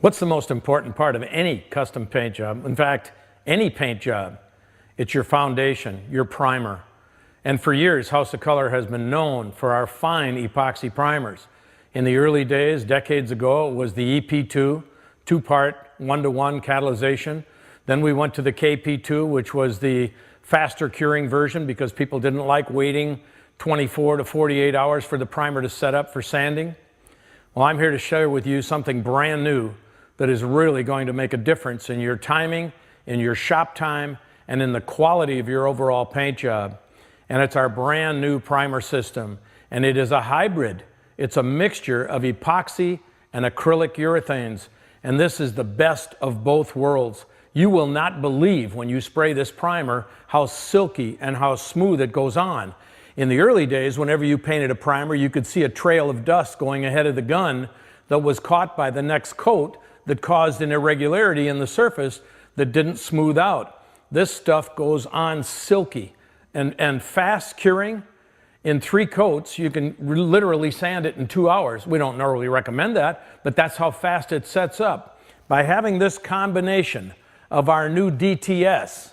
What's the most important part of any custom paint job? In fact, any paint job, it's your foundation, your primer. And for years, House of Kolor has been known for our fine epoxy primers. In the early days, decades ago, it was the EP2, two-part, one-to-one catalyzation. Then we went to the KP2, which was the faster curing version because people didn't like waiting 24 to 48 hours for the primer to set up for sanding. Well, I'm here to share with you something brand new that is really going to make a difference in your timing, in your shop time, and in the quality of your overall paint job. And it's our brand new primer system. And it is a hybrid. It's a mixture of epoxy and acrylic urethanes. And this is the best of both worlds. You will not believe when you spray this primer how silky and how smooth it goes on. In the early days, whenever you painted a primer, you could see a trail of dust going ahead of the gun that was caught by the next coat that caused an irregularity in the surface that didn't smooth out. This stuff goes on silky and fast curing. In 3 coats, you can literally sand it in 2 hours. We don't normally recommend that, but that's how fast it sets up. By having this combination of our new DTS,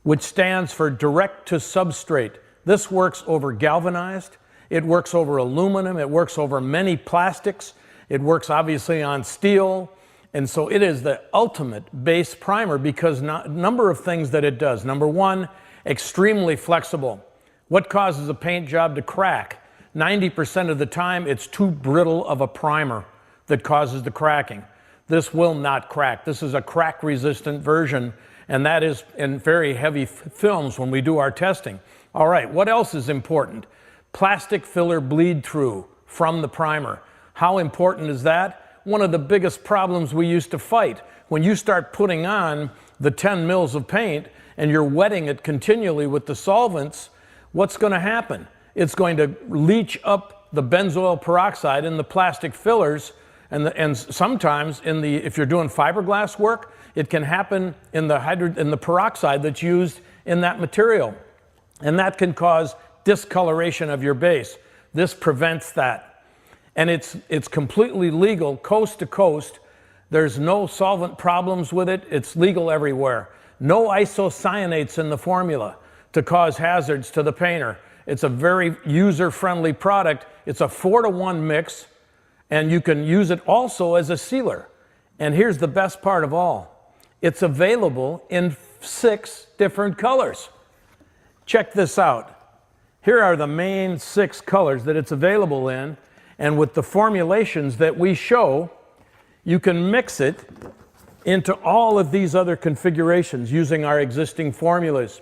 which stands for direct to substrate, this works over galvanized, it works over aluminum, it works over many plastics, it works obviously on steel, and so it is the ultimate base primer because number of things that it does. Number one, extremely flexible. What causes a paint job to crack? 90% of the time, it's too brittle of a primer that causes the cracking. This will not crack. This is a crack-resistant version, and that is in very heavy films when we do our testing. All right, what else is important? Plastic filler bleed-through from the primer. How important is that? One of the biggest problems we used to fight. When you start putting on the 10 mils of paint and you're wetting it continually with the solvents, what's going to happen? It's going to leach up the benzoyl peroxide in the plastic fillers, and sometimes if you're doing fiberglass work, it can happen in the peroxide that's used in that material, and that can cause discoloration of your base. This prevents that. And it's completely legal coast to coast. There's no solvent problems with it. It's legal everywhere. No isocyanates in the formula to cause hazards to the painter. It's a very user-friendly product. It's a 4-to-1 mix, and you can use it also as a sealer. And here's the best part of all. It's available in 6 different colors. Check this out. Here are the main 6 colors that it's available in. And with the formulations that we show, you can mix it into all of these other configurations using our existing formulas.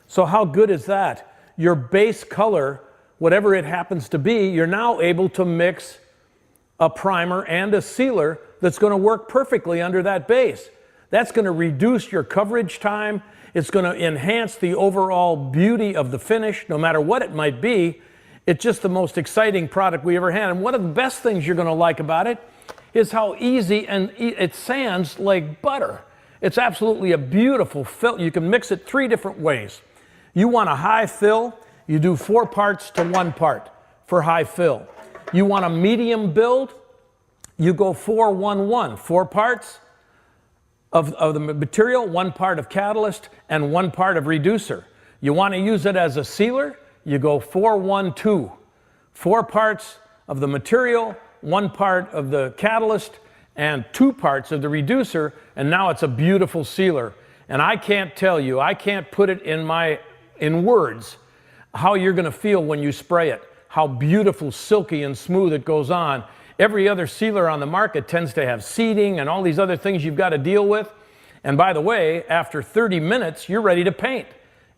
So how good is that? Your base color, whatever it happens to be, you're now able to mix a primer and a sealer that's going to work perfectly under that base. That's going to reduce your coverage time. It's going to enhance the overall beauty of the finish, no matter what it might be. It's just the most exciting product we ever had. And one of the best things you're going to like about it is how easy and it sands like butter. It's absolutely a beautiful fill. You can mix it 3 different ways. You want a high fill, you do 4 parts to 1 part for high fill. You want a medium build, you go 4-1-1, 4 parts of the material, 1 part of catalyst, and 1 part of reducer. You want to use it as a sealer, you go 4-1-2, 4 parts of the material, 1 part of the catalyst, and 2 parts of the reducer, and now it's a beautiful sealer. And I can't tell you, I can't put it in words how you're going to feel when you spray it, how beautiful, silky, and smooth it goes on. Every other sealer on the market tends to have seeding and all these other things you've got to deal with. And by the way, after 30 minutes, you're ready to paint.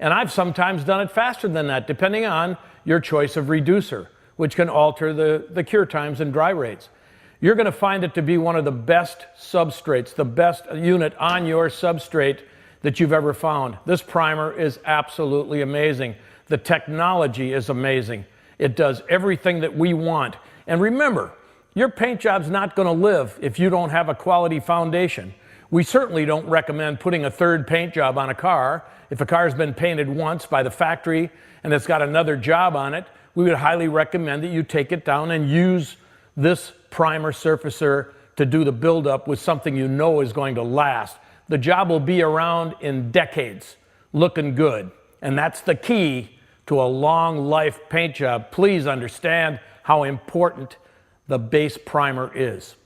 And I've sometimes done it faster than that, depending on your choice of reducer, which can alter the cure times and dry rates. You're going to find it to be one of the best substrates, the best unit on your substrate that you've ever found. This primer is absolutely amazing. The technology is amazing. It does everything that we want. And remember, your paint job's not going to live if you don't have a quality foundation. We certainly don't recommend putting a 3rd paint job on a car. If a car's been painted once by the factory and it's got another job on it, we would highly recommend that you take it down and use this primer surfacer to do the buildup with something you know is going to last. The job will be around in decades, looking good. And that's the key to a long life paint job. Please understand how important the base primer is.